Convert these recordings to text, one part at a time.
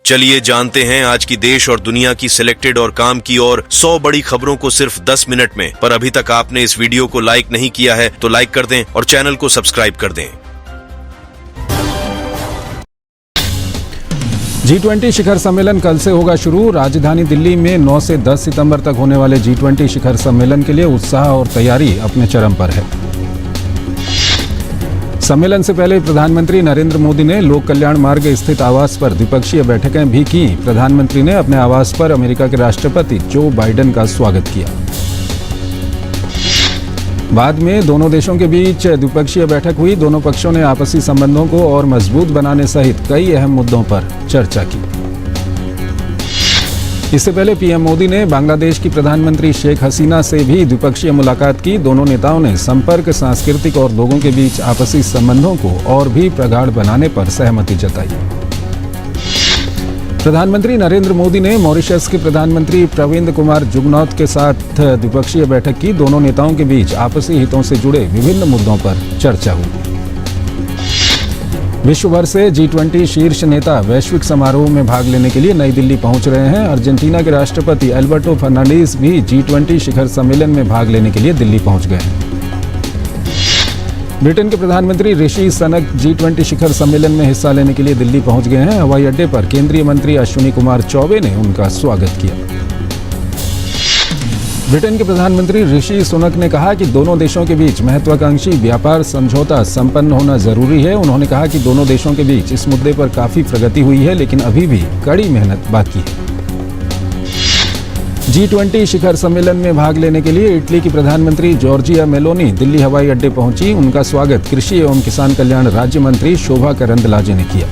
चलिए जानते हैं आज की देश और दुनिया की सिलेक्टेड और काम की और 100 बड़ी खबरों को सिर्फ 10 मिनट में। पर अभी तक आपने इस वीडियो को लाइक नहीं किया है तो लाइक कर दें और चैनल को सब्सक्राइब कर दें। G20 शिखर सम्मेलन कल से होगा शुरू। राजधानी दिल्ली में 9 से 10 सितंबर तक होने वाले G20 शिखर सम्मेलन के लिए उत्साह और तैयारी अपने चरम पर है। सम्मेलन से पहले प्रधानमंत्री नरेंद्र मोदी ने लोक कल्याण मार्ग स्थित आवास पर द्विपक्षीय बैठकें भी की। प्रधानमंत्री ने अपने आवास पर अमेरिका के राष्ट्रपति जो बाइडेन का स्वागत किया। बाद में दोनों देशों के बीच द्विपक्षीय बैठक हुई। दोनों पक्षों ने आपसी संबंधों को और मजबूत बनाने सहित कई अहम मुद्दों पर चर्चा की। इससे पहले पीएम मोदी ने बांग्लादेश की प्रधानमंत्री शेख हसीना से भी द्विपक्षीय मुलाकात की। दोनों नेताओं ने संपर्क, सांस्कृतिक और लोगों के बीच आपसी संबंधों को और भी प्रगाढ़ बनाने पर सहमति जताई। प्रधानमंत्री नरेंद्र मोदी ने मॉरिशस के प्रधानमंत्री प्रविंद कुमार जुगनौथ के साथ द्विपक्षीय बैठक की। दोनों नेताओं के बीच आपसी हितों से जुड़े विभिन्न मुद्दों पर चर्चा हुई। विश्व भर से G20 शीर्ष नेता वैश्विक समारोह में भाग लेने के लिए नई दिल्ली पहुंच रहे हैं। अर्जेंटीना के राष्ट्रपति एल्बर्टो फर्नांडीज भी G20 शिखर सम्मेलन में भाग लेने के लिए दिल्ली पहुंच गए हैं। ब्रिटेन के प्रधानमंत्री ऋषि सुनक G20 शिखर सम्मेलन में हिस्सा लेने के लिए दिल्ली पहुंच गए हैं। हवाई अड्डे पर केंद्रीय मंत्री अश्विनी कुमार चौबे ने उनका स्वागत किया। ब्रिटेन के प्रधानमंत्री ऋषि सुनक ने कहा कि दोनों देशों के बीच महत्वाकांक्षी व्यापार समझौता संपन्न होना जरूरी है। उन्होंने कहा कि दोनों देशों के बीच इस मुद्दे पर काफी प्रगति हुई है, लेकिन अभी भी कड़ी मेहनत बाकी है। G20 शिखर सम्मेलन में भाग लेने के लिए इटली की प्रधानमंत्री जॉर्जिया मेलोनी दिल्ली हवाई अड्डे पहुंची। उनका स्वागत कृषि एवं किसान कल्याण राज्य मंत्री शोभा करंदलाजे ने किया।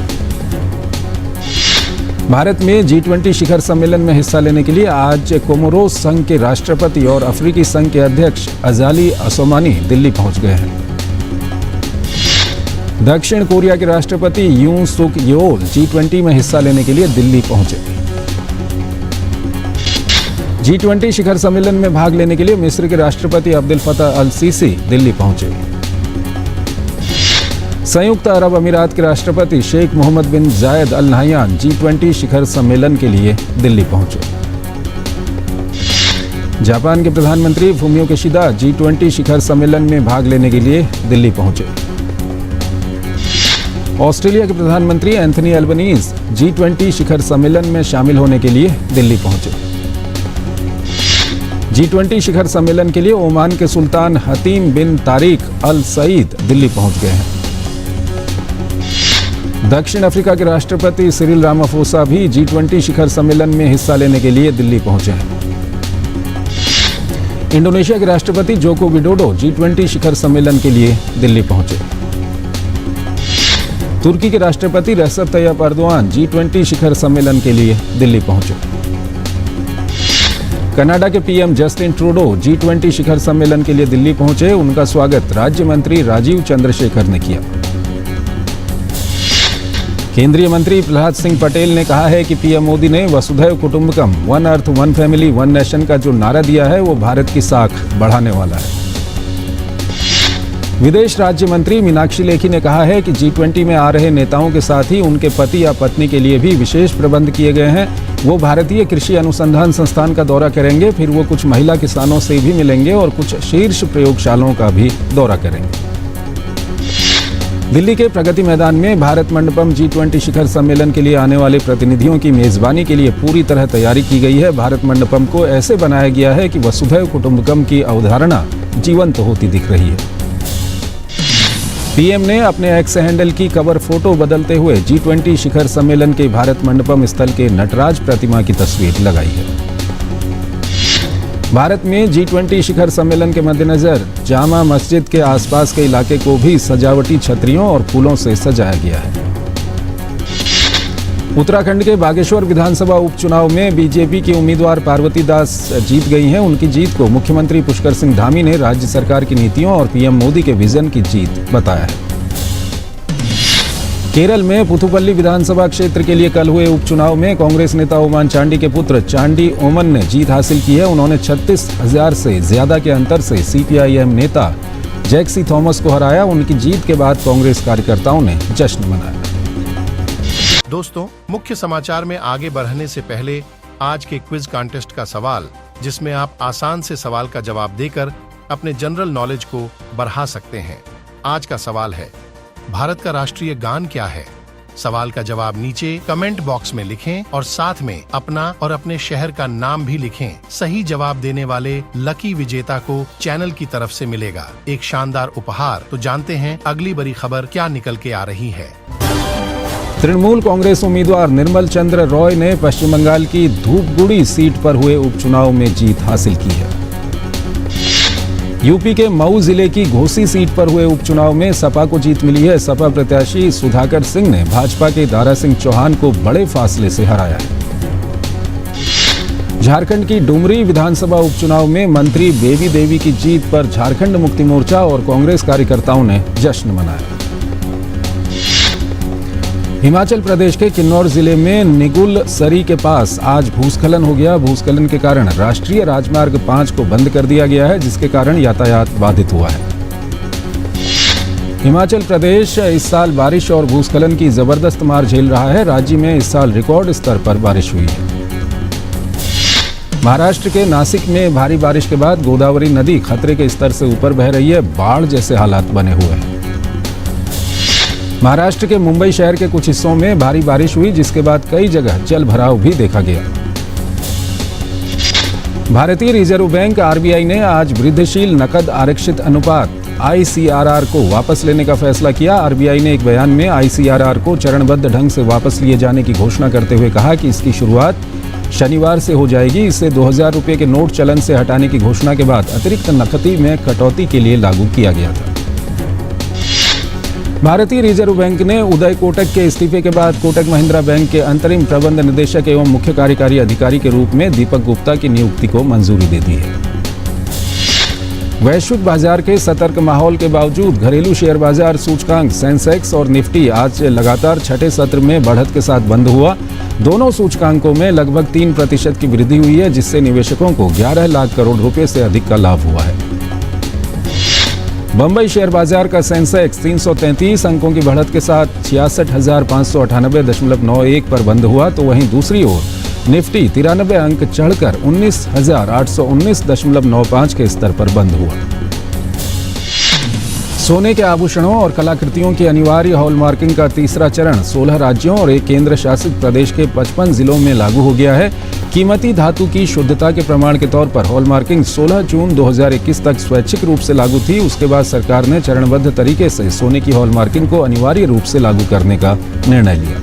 भारत में G20 शिखर सम्मेलन में हिस्सा लेने के लिए आज कोमोरोस संघ के राष्ट्रपति और अफ्रीकी संघ के अध्यक्ष अजाली असोमानी दिल्ली पहुंच गए हैं। दक्षिण कोरिया के राष्ट्रपति यूं सुक येओल G20 में हिस्सा लेने के लिए दिल्ली पहुंचे। G20 शिखर सम्मेलन में भाग लेने के लिए मिस्र के राष्ट्रपति अब्दुल फताह अल सीसी दिल्ली पहुंचे। संयुक्त अरब अमीरात के राष्ट्रपति शेख मोहम्मद बिन जायद अल नहयान G20 शिखर सम्मेलन के लिए दिल्ली पहुंचे। जापान के प्रधानमंत्री फुमियो किशिदा G20 शिखर सम्मेलन में भाग लेने के लिए दिल्ली पहुंचे। ऑस्ट्रेलिया के प्रधानमंत्री एंथनी एल्बनीज G20 शिखर सम्मेलन में शामिल होने के लिए दिल्ली पहुंचे। G20 शिखर सम्मेलन के लिए ओमान के सुल्तान हतीम बिन तारिक अल सईद दिल्ली पहुंच गए हैं। दक्षिण अफ्रीका के राष्ट्रपति सिरिल रामाफोसा भी G20 शिखर सम्मेलन में हिस्सा लेने के लिए दिल्ली पहुंचे हैं। इंडोनेशिया के राष्ट्रपति जोको विडोडो G20 शिखर सम्मेलन के लिए दिल्ली पहुंचे। तुर्की के राष्ट्रपति रेसेप तैयप एर्दोआन G20 शिखर सम्मेलन के लिए दिल्ली पहुंचे। कनाडा के पीएम जस्टिन ट्रूडो G20 शिखर सम्मेलन के लिए दिल्ली पहुंचे। उनका स्वागत राज्य मंत्री राजीव चंद्रशेखर ने किया। केंद्रीय मंत्री प्रहलाद सिंह पटेल ने कहा है कि पीएम मोदी ने वसुधैव कुटुंबकम, one earth one family one nation का जो नारा दिया है वो भारत की साख बढ़ाने वाला है। विदेश राज्य मंत्री मीनाक्षी लेखी ने कहा है कि G20 में आ रहे नेताओं के साथ ही उनके पति या पत्नी के लिए भी विशेष प्रबंध किए गए हैं। वो भारतीय कृषि अनुसंधान संस्थान का दौरा करेंगे, फिर वो कुछ महिला किसानों से भी मिलेंगे और कुछ शीर्ष प्रयोगशालाओं का भी दौरा करेंगे। दिल्ली के प्रगति मैदान में भारत मंडपम G20 शिखर सम्मेलन के लिए आने वाले प्रतिनिधियों की मेजबानी के लिए पूरी तरह तैयारी की गई है। भारत मंडपम को ऐसे बनाया गया है कि वसुधैव कुटुंबकम की अवधारणा जीवंत होती दिख रही है। पीएम ने अपने एक्स हैंडल की कवर फोटो बदलते हुए G20 शिखर सम्मेलन के भारत मंडपम स्थल के नटराज प्रतिमा की तस्वीर लगाई है। भारत में G20 शिखर सम्मेलन के मद्देनजर जामा मस्जिद के आसपास के इलाके को भी सजावटी छतरियों और फूलों से सजाया गया है। उत्तराखंड के बागेश्वर विधानसभा उपचुनाव में बीजेपी की उम्मीदवार पार्वती दास जीत गई हैं। उनकी जीत को मुख्यमंत्री पुष्कर सिंह धामी ने राज्य सरकार की नीतियों और पीएम मोदी के विजन की जीत बताया है। केरल में पुथुपल्ली विधानसभा क्षेत्र के लिए कल हुए उपचुनाव में कांग्रेस नेता ओमान चांडी के पुत्र चांडी ओमन ने जीत हासिल की है। उन्होंने 36,000 से ज्यादा के अंतर से सीपीआईएम नेता जैक्सी थॉमस को हराया। उनकी जीत के बाद कांग्रेस कार्यकर्ताओं ने जश्न मनाया। दोस्तों, मुख्य समाचार में आगे बढ़ने से पहले आज के क्विज कॉन्टेस्ट का सवाल, जिसमें आप आसान से सवाल का जवाब देकर अपने जनरल नॉलेज को बढ़ा सकते हैं। आज का सवाल है, भारत का राष्ट्रीय गान क्या है? सवाल का जवाब नीचे कमेंट बॉक्स में लिखें और साथ में अपना और अपने शहर का नाम भी लिखें। सही जवाब देने वाले लकी विजेता को चैनल की तरफ से मिलेगा एक शानदार उपहार। तो जानते हैं अगली बड़ी खबर क्या निकल के आ रही है। तृणमूल कांग्रेस उम्मीदवार निर्मल चंद्र रॉय ने पश्चिम बंगाल की धूपगुड़ी सीट पर हुए उपचुनाव में जीत हासिल की है। यूपी के मऊ जिले की घोसी सीट पर हुए उपचुनाव में सपा को जीत मिली है। सपा प्रत्याशी सुधाकर सिंह ने भाजपा के दारा सिंह चौहान को बड़े फासले से हराया है। झारखंड की डुमरी विधानसभा उपचुनाव में मंत्री बेबी देवी की जीत पर झारखंड मुक्ति मोर्चा और कांग्रेस कार्यकर्ताओं ने जश्न मनाया। हिमाचल प्रदेश के किन्नौर जिले में निगुल सरी के पास आज भूस्खलन हो गया। भूस्खलन के कारण राष्ट्रीय राजमार्ग 5 को बंद कर दिया गया है, जिसके कारण यातायात बाधित हुआ है। हिमाचल प्रदेश इस साल बारिश और भूस्खलन की जबरदस्त मार झेल रहा है। राज्य में इस साल रिकॉर्ड स्तर पर बारिश हुई है। महाराष्ट्र के नासिक में भारी बारिश के बाद गोदावरी नदी खतरे के स्तर से ऊपर बह रही है। बाढ़ जैसे हालात बने हुए हैं। महाराष्ट्र के मुंबई शहर के कुछ हिस्सों में भारी बारिश हुई, जिसके बाद कई जगह जल भराव भी देखा गया। भारतीय रिजर्व बैंक आरबीआई ने आज वृद्धिशील नकद आरक्षित अनुपात आईसीआरआर को वापस लेने का फैसला किया। आरबीआई ने एक बयान में आईसीआरआर को चरणबद्ध ढंग से वापस लिए जाने की घोषणा करते हुए कहा कि इसकी शुरुआत शनिवार से हो जाएगी। इसे 2000 रुपये के नोट चलन से हटाने की घोषणा के बाद अतिरिक्त नकदी में कटौती के लिए लागू किया गया था। भारतीय रिजर्व बैंक ने उदय कोटक के इस्तीफे के बाद कोटक महिंद्रा बैंक के अंतरिम प्रबंध निदेशक एवं मुख्य कार्यकारी अधिकारी के रूप में दीपक गुप्ता की नियुक्ति को मंजूरी दे दी है। वैश्विक बाजार के सतर्क माहौल के बावजूद घरेलू शेयर बाजार सूचकांक सेंसेक्स और निफ्टी आज लगातार छठे सत्र में बढ़त के साथ बंद हुआ। दोनों सूचकांकों में लगभग 3% की वृद्धि हुई है, जिससे निवेशकों को 11 लाख करोड़ रुपए से अधिक का लाभ हुआ है। बंबई शेयर बाजार का सेंसेक्स 333 अंकों की बढ़त के साथ 66,598.91 पर बंद हुआ, तो वहीं दूसरी ओर निफ्टी 93 अंक चढ़कर 19,819.95 के स्तर पर बंद हुआ। सोने के आभूषणों और कलाकृतियों की अनिवार्य हॉलमार्किंग का तीसरा चरण 16 राज्यों और एक केंद्र शासित प्रदेश के 55 जिलों में लागू हो गया है। कीमती धातु की शुद्धता के प्रमाण के तौर पर हॉलमार्किंग 16 जून 2021 तक स्वैच्छिक रूप से लागू थी। उसके बाद सरकार ने चरणबद्ध तरीके से सोने की हॉलमार्किंग को अनिवार्य रूप से लागू करने का निर्णय लिया।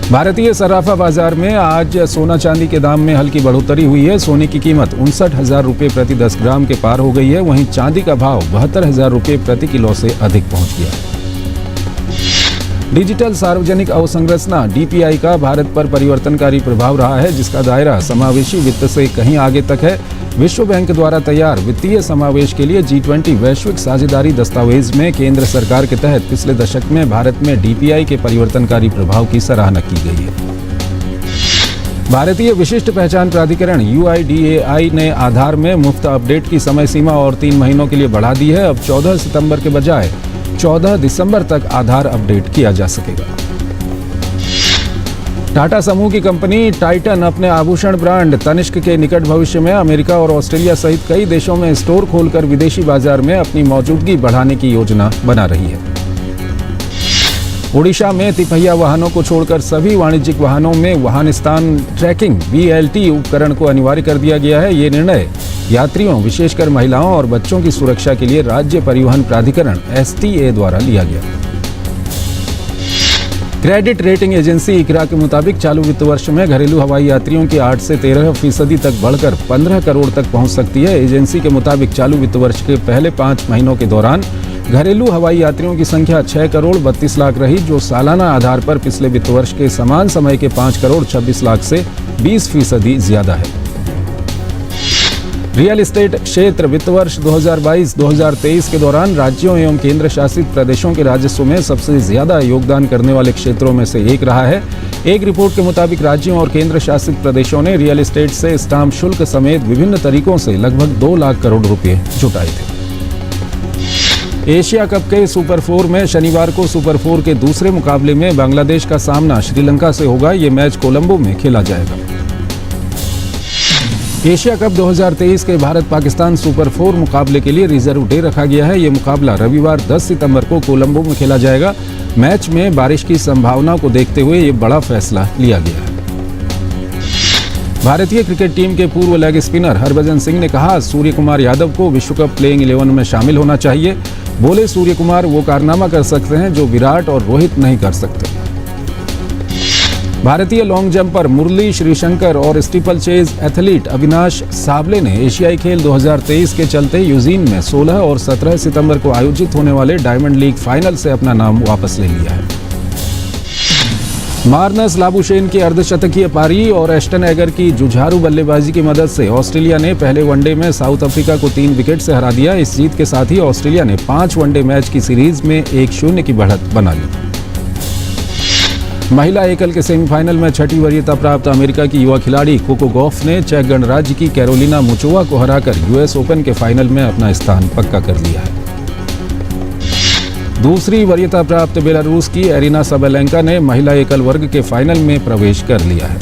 भारतीय सराफा बाजार में आज सोना चांदी के दाम में हल्की बढ़ोतरी हुई है। सोने की कीमत 59,000 रुपये प्रति 10 ग्राम के पार हो गई है। वहीं चांदी का भाव 72,000 रुपये प्रति किलो से अधिक पहुंच गया। डिजिटल सार्वजनिक अवसंरचना डीपीआई का भारत पर परिवर्तनकारी प्रभाव रहा है, जिसका दायरा समावेशी वित्त से कहीं आगे तक है। विश्व बैंक द्वारा तैयार वित्तीय समावेश के लिए G20 वैश्विक साझेदारी दस्तावेज में केंद्र सरकार के तहत पिछले दशक में भारत में डीपीआई के परिवर्तनकारी प्रभाव की सराहना की गई है। भारतीय विशिष्ट पहचान प्राधिकरण UIDAI ने आधार में मुफ्त अपडेट की समय सीमा और 3 महीनों के लिए बढ़ा दी है। अब 14 सितंबर के बजाय 14 दिसंबर तक आधार अपडेट किया जा सकेगा। टाटा समूह की कंपनी टाइटन अपने आभूषण ब्रांड तनिष्क के निकट भविष्य में अमेरिका और ऑस्ट्रेलिया सहित कई देशों में स्टोर खोलकर विदेशी बाजार में अपनी मौजूदगी बढ़ाने की योजना बना रही है। ओडिशा में तिपहिया वाहनों को छोड़कर सभी वाणिज्यिक वाहनों में वाहन स्थान ट्रैकिंग VLT उपकरण को अनिवार्य कर दिया गया है। ये निर्णय यात्रियों, विशेषकर महिलाओं और बच्चों की सुरक्षा के लिए राज्य परिवहन प्राधिकरण STA द्वारा लिया गया। क्रेडिट रेटिंग एजेंसी इकरा के मुताबिक चालू वित्त वर्ष में घरेलू हवाई यात्रियों की 8 से 13% तक बढ़कर 15 करोड़ तक पहुंच सकती है। एजेंसी के मुताबिक चालू वित्त वर्ष के पहले 5 महीनों के दौरान घरेलू हवाई यात्रियों की संख्या 6 करोड़ 32 लाख रही, जो सालाना आधार पर पिछले वित्त वर्ष के समान समय के 5 करोड़ 26 लाख से 20% ज्यादा है। रियल एस्टेट क्षेत्र वित्त वर्ष 2022-2023 के दौरान राज्यों एवं केंद्र शासित प्रदेशों के राजस्व में सबसे ज्यादा योगदान करने वाले क्षेत्रों में से एक रहा है। एक रिपोर्ट के मुताबिक राज्यों और केंद्र शासित प्रदेशों ने रियल एस्टेट से स्टाम्प शुल्क समेत विभिन्न तरीकों से लगभग 2 लाख करोड़ रुपए जुटाए थे। एशिया कप के सुपर 4 में शनिवार को सुपर 4 के दूसरे मुकाबले में बांग्लादेश का सामना श्रीलंका से होगा। ये मैच कोलंबो में खेला जाएगा। एशिया कप 2023 के भारत पाकिस्तान सुपर 4 मुकाबले के लिए रिजर्व डे रखा गया है। ये मुकाबला रविवार 10 सितंबर को कोलंबो में खेला जाएगा। मैच में बारिश की संभावना को देखते हुए ये बड़ा फैसला लिया गया है। भारतीय क्रिकेट टीम के पूर्व लेग स्पिनर हरभजन सिंह ने कहा, सूर्य कुमार यादव को विश्व कप प्लेइंग 11 में शामिल होना चाहिए। बोले, सूर्य कुमार वो कारनामा कर सकते हैं जो विराट और रोहित नहीं कर सकते। भारतीय लॉन्ग जंपर मुरली श्रीशंकर और steeple chase athlete Avinash Sable ने एशियाई खेल 2023 के चलते यूजीन में 16 और 17 सितंबर को आयोजित होने वाले डायमंड लीग फाइनल से अपना नाम वापस ले लिया है। मार्नस लाबुशेन की अर्धशतकीय पारी और एस्टन एगर की जुझारू बल्लेबाजी की मदद से ऑस्ट्रेलिया ने पहले वनडे में साउथ अफ्रीका को 3 विकेट से हरा दिया। इस जीत के साथ ही ऑस्ट्रेलिया ने 5 वनडे मैच की सीरीज में 1-0 की बढ़त बना ली। महिला एकल के सेमीफाइनल में 6ठी वरीयता प्राप्त अमेरिका की युवा खिलाड़ी कोको गॉफ ने चेक गणराज्य की कैरोलिना मुचोवा को हराकर यूएस ओपन के फाइनल में अपना स्थान पक्का कर लिया है। दूसरी वरीयता प्राप्त बेलारूस की एरिना सबेलेंका ने महिला एकल वर्ग के फाइनल में प्रवेश कर लिया है।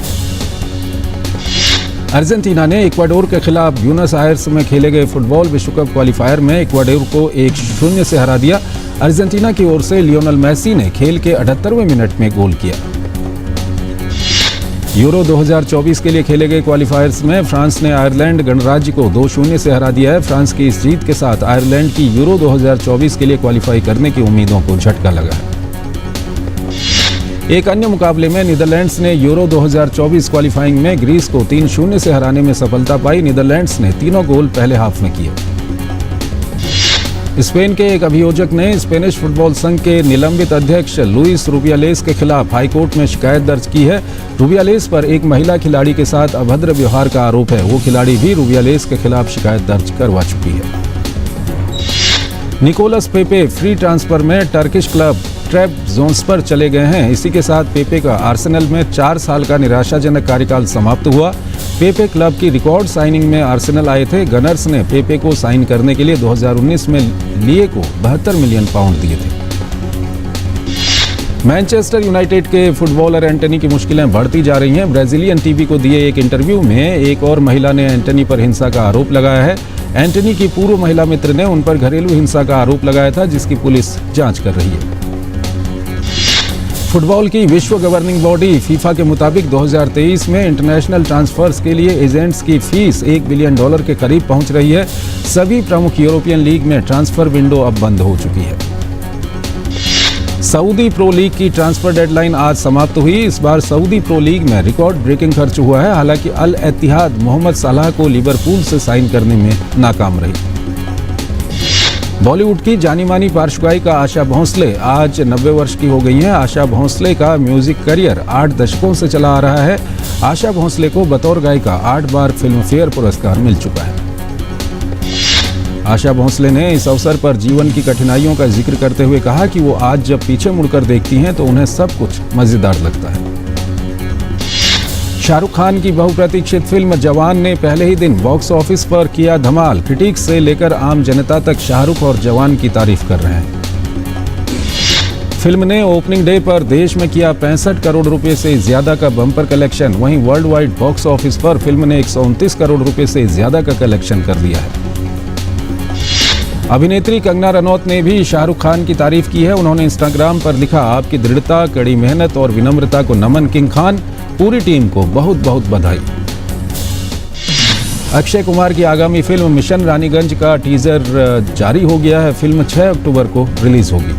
अर्जेंटीना ने इक्वाडोर के खिलाफ ब्यूनस आयर्स में खेले गए फुटबॉल विश्व कप क्वालिफायर में इक्वाडोर को 1-0 से हरा दिया। अर्जेंटीना की ओर से लियोनेल मेसी ने खेल के 78वें मिनट में गोल किया। यूरो 2024 के लिए खेले गए क्वालिफायर्स में फ्रांस ने आयरलैंड गणराज्य को 2-0 से हरा दिया है। फ्रांस की इस जीत के साथ आयरलैंड की यूरो 2024 के लिए क्वालिफाई करने की उम्मीदों को झटका लगा है। एक अन्य मुकाबले में नीदरलैंड्स ने यूरो 2024 क्वालिफाइंग में ग्रीस को 3-0 से हराने में सफलता पाई। नीदरलैंड्स ने तीनों गोल पहले हाफ में किए। स्पेन के एक अभियोजक ने स्पेनिश फुटबॉल संघ के निलंबित अध्यक्ष लुइस रुबियालेस के खिलाफ हाईकोर्ट में शिकायत दर्ज की है। रुबियालेस पर एक महिला खिलाड़ी के साथ अभद्र व्यवहार का आरोप है। वो खिलाड़ी भी रुबियालेस के खिलाफ शिकायत दर्ज करवा चुकी है। निकोलस पेपे फ्री ट्रांसफर में टर्किश क्लब ट्रेबजोन्स्पर चले गए हैं। इसी के साथ पेपे का आर्सेनल में 4 साल का निराशाजनक कार्यकाल समाप्त हुआ। पेपे क्लब की रिकॉर्ड साइनिंग में आर्सेनल आए थे। गनर्स ने पेपे को साइन करने के लिए 2019 में लिए को 72 मिलियन पाउंड दिए थे। मैनचेस्टर यूनाइटेड के फुटबॉलर एंटनी की मुश्किलें बढ़ती जा रही हैं। ब्राजीलियन टीवी को दिए एक इंटरव्यू में एक और महिला ने एंटनी पर हिंसा का आरोप लगाया है। एंटनी की पूर्व महिला मित्र ने उन पर घरेलू हिंसा का आरोप लगाया था, जिसकी पुलिस जांच कर रही है। फुटबॉल की विश्व गवर्निंग बॉडी फीफा के मुताबिक 2023 में इंटरनेशनल ट्रांसफर्स के लिए एजेंट्स की फीस $1 बिलियन के करीब पहुंच रही है। सभी प्रमुख यूरोपियन लीग में ट्रांसफर विंडो अब बंद हो चुकी है। सऊदी प्रो लीग की ट्रांसफर डेडलाइन आज समाप्त हुई। इस बार सऊदी प्रो लीग में रिकॉर्ड ब्रेकिंग खर्च हुआ है। हालांकि अल इत्तिहाद मोहम्मद सलाह को लिवरपूल से साइन करने में नाकाम रही। बॉलीवुड की जानी मानी पार्श्व गायिका आशा भोंसले आज 90 वर्ष की हो गई हैं। आशा भोंसले का म्यूजिक करियर 8 दशकों से चला आ रहा है। आशा भोंसले को बतौर गायिका 8 बार फिल्म फेयर पुरस्कार मिल चुका है। आशा भोंसले ने इस अवसर पर जीवन की कठिनाइयों का जिक्र करते हुए कहा कि वो आज जब पीछे मुड़कर देखती हैं तो उन्हें सब कुछ मजेदार लगता है। शाहरुख खान की बहुप्रतीक्षित फिल्म जवान ने पहले ही दिन बॉक्स ऑफिस पर किया धमाल। क्रिटिक्स से लेकर आम जनता तक शाहरुख और जवान की तारीफ कर रहे हैं। फिल्म ने ओपनिंग डे पर देश में किया 65 करोड़ रुपए से ज्यादा का बम्पर कलेक्शन। वहीं वर्ल्ड वाइड बॉक्स ऑफिस पर फिल्म ने 129 करोड़ रुपए से ज्यादा का कलेक्शन कर लिया है। अभिनेत्री कंगना रनौत ने भी शाहरुख खान की तारीफ की है। उन्होंने इंस्टाग्राम पर लिखा, आपकी दृढ़ता, कड़ी मेहनत और विनम्रता को नमन किंग खान। पूरी टीम को बहुत बहुत बधाई। अक्षय कुमार की आगामी फिल्म मिशन रानीगंज का टीजर जारी हो गया है। फिल्म 6 अक्टूबर को रिलीज होगी।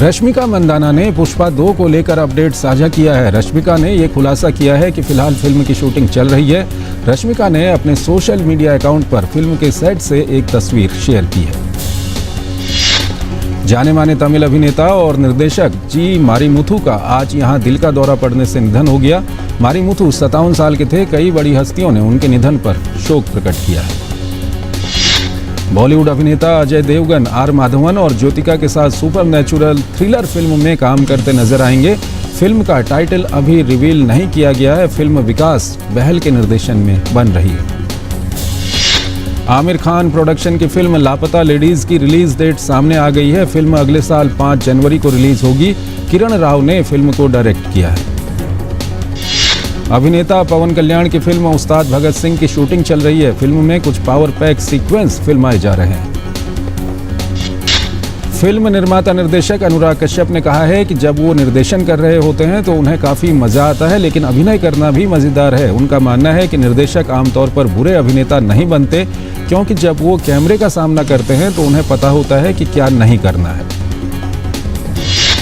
रश्मिका मंदाना ने पुष्पा 2 को लेकर अपडेट साझा किया है। रश्मिका ने यह खुलासा किया है कि फिलहाल फिल्म की शूटिंग चल रही है। रश्मिका ने अपने सोशल मीडिया अकाउंट पर फिल्म के सेट से एक तस्वीर शेयर की है। जाने माने तमिल अभिनेता और निर्देशक जी मारीमुथु का आज यहां दिल का दौरा पड़ने से निधन हो गया। मारीमुथु 57 साल के थे। कई बड़ी हस्तियों ने उनके निधन पर शोक प्रकट किया है। बॉलीवुड अभिनेता अजय देवगन आर माधवन और ज्योतिका के साथ सुपरनैचुरल थ्रिलर फिल्म में काम करते नजर आएंगे। फिल्म का टाइटल अभी रिवील नहीं किया गया है। फिल्म विकास बहल के निर्देशन में बन रही है। आमिर खान प्रोडक्शन की फिल्म लापता लेडीज की रिलीज डेट सामने आ गई है। फिल्म अगले साल 5 जनवरी को रिलीज होगी। किरण राव ने फिल्म को डायरेक्ट किया है। अभिनेता पवन कल्याण की फिल्म उस्ताद भगत सिंह की शूटिंग चल रही है। फिल्म में कुछ पावर पैक सीक्वेंस फिल्माए जा रहे हैं। फिल्म निर्माता निर्देशक अनुराग कश्यप ने कहा है कि जब वो निर्देशन कर रहे होते हैं तो उन्हें काफ़ी मज़ा आता है, लेकिन अभिनय करना भी मज़ेदार है। उनका मानना है कि निर्देशक आमतौर पर बुरे अभिनेता नहीं बनते, क्योंकि जब वो कैमरे का सामना करते हैं तो उन्हें पता होता है कि क्या नहीं करना है।